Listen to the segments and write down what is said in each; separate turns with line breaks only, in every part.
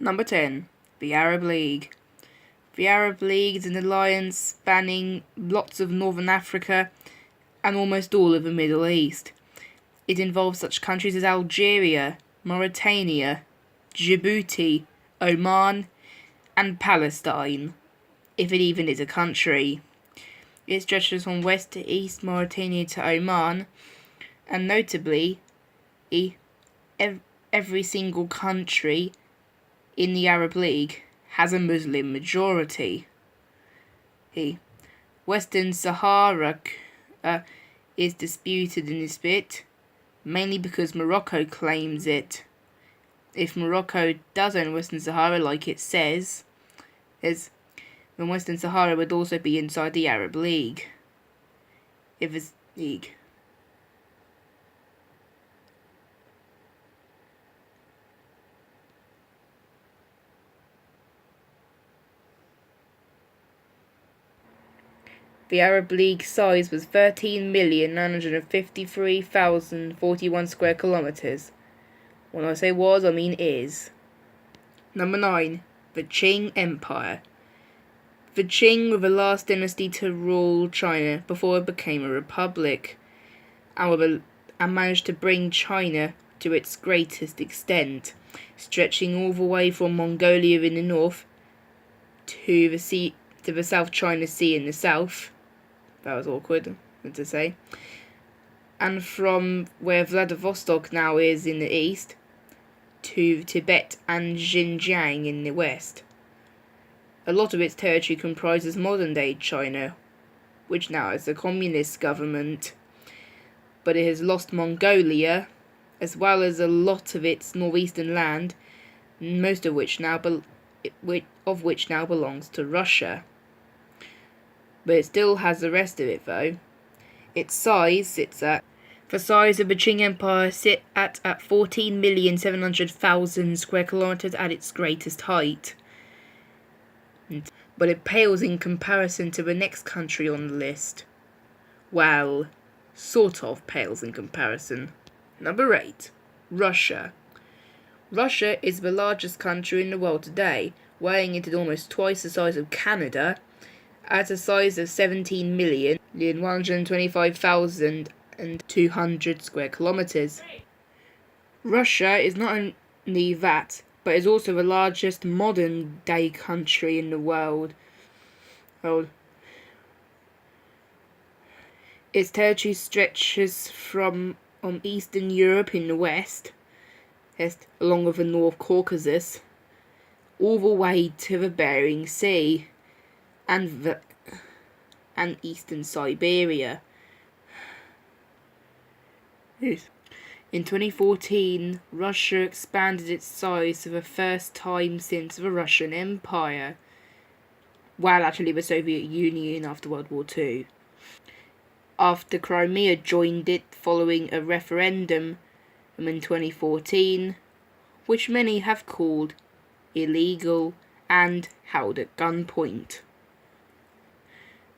Number 10. The Arab League. The Arab League is an alliance spanning lots of northern Africa and almost all of the Middle East. It involves such countries as Algeria, Mauritania, Djibouti, Oman, and Palestine, if it even is a country. It stretches from west to east Mauritania to Oman, and notably, every single country in the Arab League has a Muslim majority. Western Sahara is disputed in this bit, mainly because Morocco claims it. If Morocco does own Western Sahara like it says, then Western Sahara would also be inside the Arab League. If it's league. The Arab League size was 13,953,041 square kilometres. When I say was, I mean is. Number 9. The Qing Empire. The Qing were the last dynasty to rule China before it became a republic, and managed to bring China to its greatest extent, stretching all the way from Mongolia in the north to the South China Sea in the south. That was awkward to say. And from where Vladivostok now is in the east to Tibet and Xinjiang in the west. A lot of its territory comprises modern-day China, which now is a communist government, but it has lost Mongolia, as well as a lot of its northeastern land, most of which now belongs to Russia. But it still has the rest of it, though. The size of the Qing Empire sit at 14,700,000 square kilometres at its greatest height. But it pales in comparison to the next country on the list. Well, sort of pales in comparison. Number 8. Russia. Russia is the largest country in the world today, weighing it at almost twice the size of Canada, at a size of 17,125,200 square kilometres. Russia is not only that, but is also the largest modern-day country in the world. Its territory stretches from Eastern Europe in the west, along with the North Caucasus, all the way to the Bering Sea and eastern Siberia. In 2014, Russia expanded its size for the first time since the Russian Empire, well, actually the Soviet Union after World War II. After Crimea joined it following a referendum in 2014, which many have called illegal and held at gunpoint.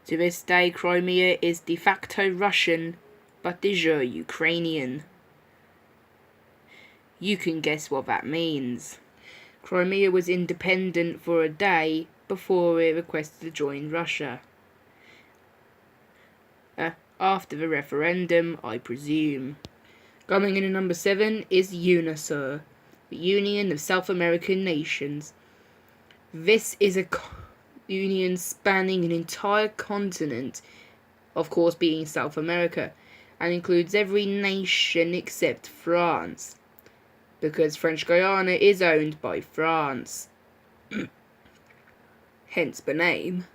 To this day, Crimea is de facto Russian, but de jure Ukrainian. You can guess what that means. Crimea was independent for a day before it requested to join Russia. After the referendum, I presume. Coming in at number 7 is UNASUR, the Union of South American Nations. This is a union spanning an entire continent, of course being South America, and includes every nation except France, because French Guiana is owned by France. Hence the name.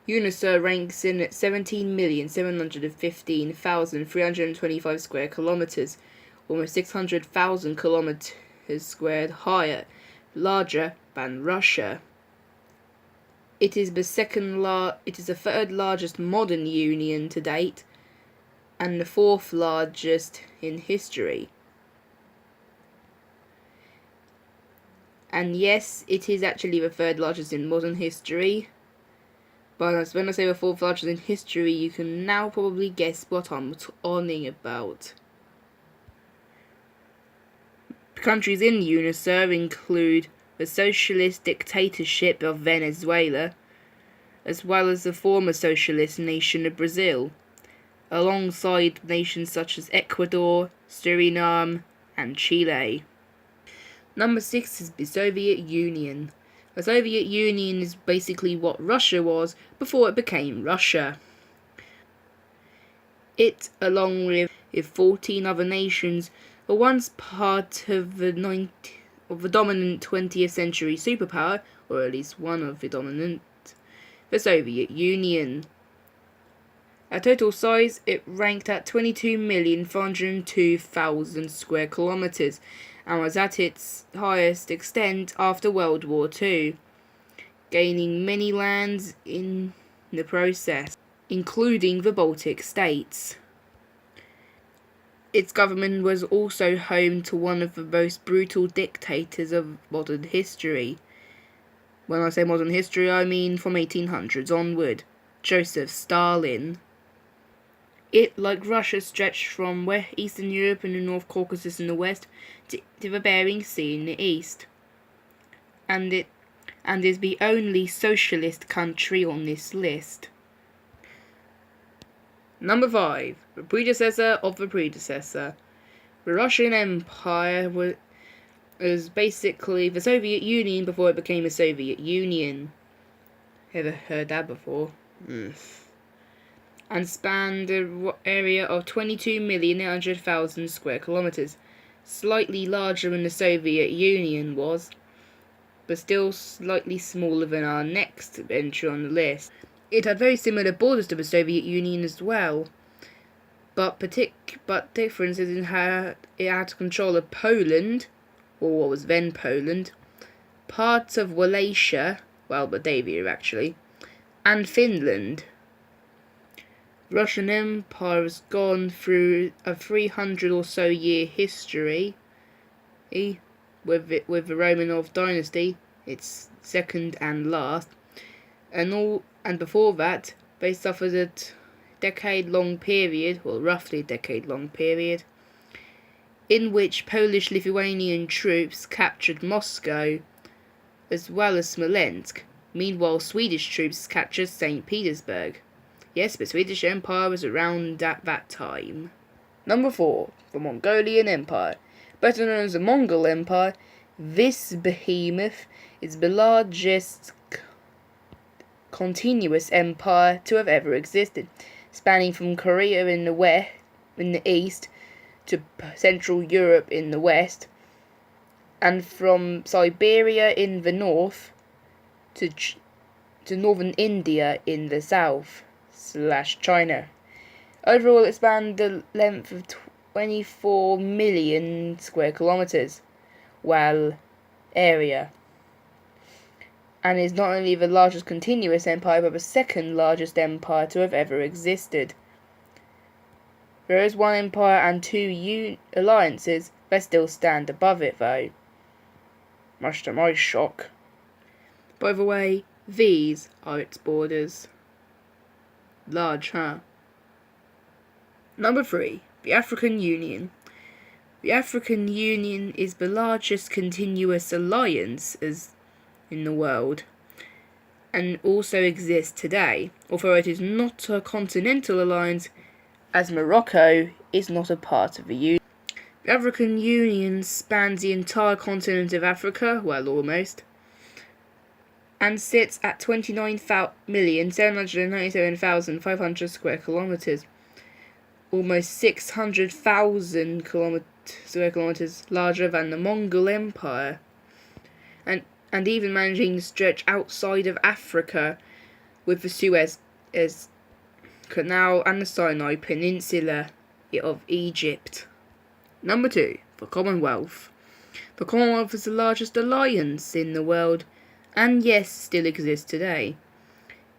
UNASUR ranks in at 17,715,325 square kilometres, almost 600,000 kilometres squared higher, larger than Russia. It is the third largest modern union to date, and the fourth largest in history. And yes, it is actually the third largest in modern history. But when I say the fourth largest in history, you can now probably guess what I'm talking about. Countries in UNASUR include the socialist dictatorship of Venezuela, as well as the former socialist nation of Brazil, alongside nations such as Ecuador, Suriname, and Chile. Number 6 is the Soviet Union. The Soviet Union is basically what Russia was before it became Russia. It, along with 14 other nations, were once part of the dominant 20th century superpower, or at least one of the dominant, the Soviet Union. At total size, it ranked at 22,402,000 square kilometers and was at its highest extent after World War II, gaining many lands in the process, including the Baltic states. Its government was also home to one of the most brutal dictators of modern history. When I say modern history, I mean from 1800s onward, Joseph Stalin. It, like Russia, stretched from Eastern Europe and the North Caucasus in the west to the Bering Sea in the east, and is the only socialist country on this list. Number 5. The predecessor of the predecessor. The Russian Empire was basically the Soviet Union before it became a Soviet Union. Ever heard that before? And spanned an area of 22,800,000 square kilometers, slightly larger than the Soviet Union was, but still slightly smaller than our next entry on the list. It had very similar borders to the Soviet Union as well, but differences in how it had control of Poland, or what was then Poland, parts of Wallachia, Moldavia actually, and Finland. The Russian Empire has gone through a 300 or so year history, with the Romanov dynasty, its second and last, and before that they suffered a decade-long period, or roughly a decade-long period, in which Polish-Lithuanian troops captured Moscow as well as Smolensk. Meanwhile, Swedish troops captured St. Petersburg. Yes, the Swedish Empire was around at that time. Number 4. The Mongolian Empire. Better known as the Mongol Empire, this behemoth is the largest continuous empire to have ever existed, spanning from Korea in the east, to Central Europe in the west, and from Siberia in the north to northern India in the south / China. Overall, it spanned the length of 24 million square kilometers, area, and is not only the largest continuous empire, but the second largest empire to have ever existed. There is one empire and 2 alliances that still stand above it, though, much to my shock. By the way, these are its borders. Large, huh? Number 3. The African Union. The African Union is the largest continuous alliance in the world, and also exists today, although it is not a continental alliance, as Morocco is not a part of the Union. The African Union spans the entire continent of Africa, almost, and sits at 29,797,500 square kilometers, almost 600,000 square kilometers larger than the Mongol Empire, and even managing to stretch outside of Africa with the Suez Canal and the Sinai Peninsula of Egypt. Number 2. The Commonwealth. The Commonwealth is the largest alliance in the world, and yes, still exists today.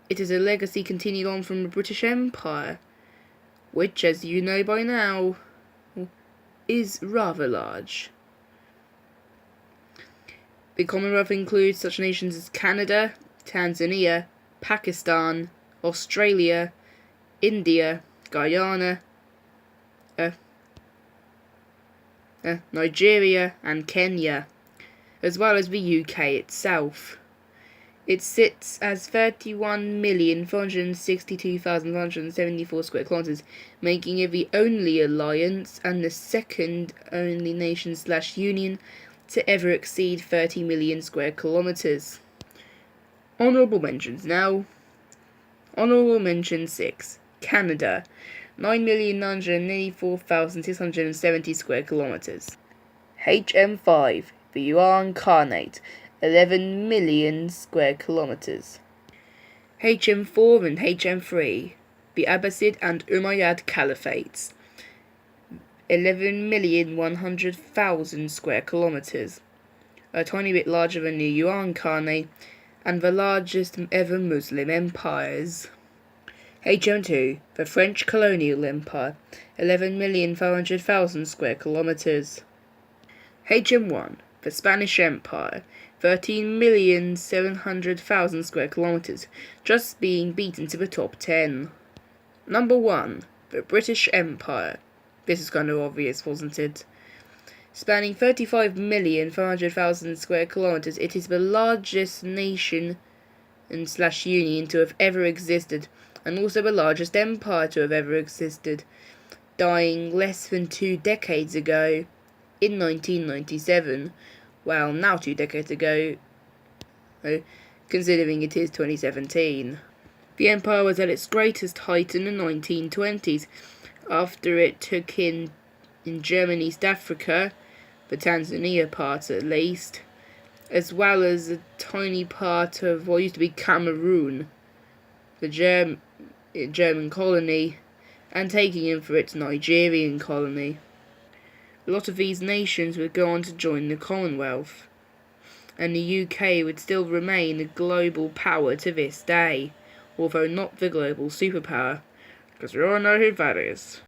It is a legacy continued on from the British Empire, which, as you know by now, is rather large. The Commonwealth includes such nations as Canada, Tanzania, Pakistan, Australia, India, Guyana, Nigeria, and Kenya. as well as the UK itself. It sits as 31,462,174 square kilometres, making it the only alliance and the second only nation/union to ever exceed 30 million square kilometres. Honourable mentions now. Honourable mention 6. Canada, 9,984,670 square kilometres. HM5, the Yuan Khanate, 11 million square kilometres. HM4 and HM3, the Abbasid and Umayyad Caliphates, 11,100,000 square kilometres, a tiny bit larger than the Yuan Khanate and the largest ever Muslim empires. HM2, the French colonial empire, 11,500,000 square kilometres. HM1, the Spanish Empire, 13,700,000 square kilometres, just being beaten to the top 10. Number 1, the British Empire. This is kind of obvious, wasn't it? Spanning 35,500,000 square kilometres, it is the largest nation and /union to have ever existed, and also the largest empire to have ever existed, dying less than 2 decades ago, in 1997. Well, now 2 decades ago, considering it is 2017. The empire was at its greatest height in the 1920s, after it took in German East Africa, the Tanzania part at least, as well as a tiny part of what used to be Cameroon, the German colony, and taking in for its Nigerian colony. A lot of these nations would go on to join the Commonwealth, and the UK would still remain a global power to this day, although not the global superpower, because we all know who that is.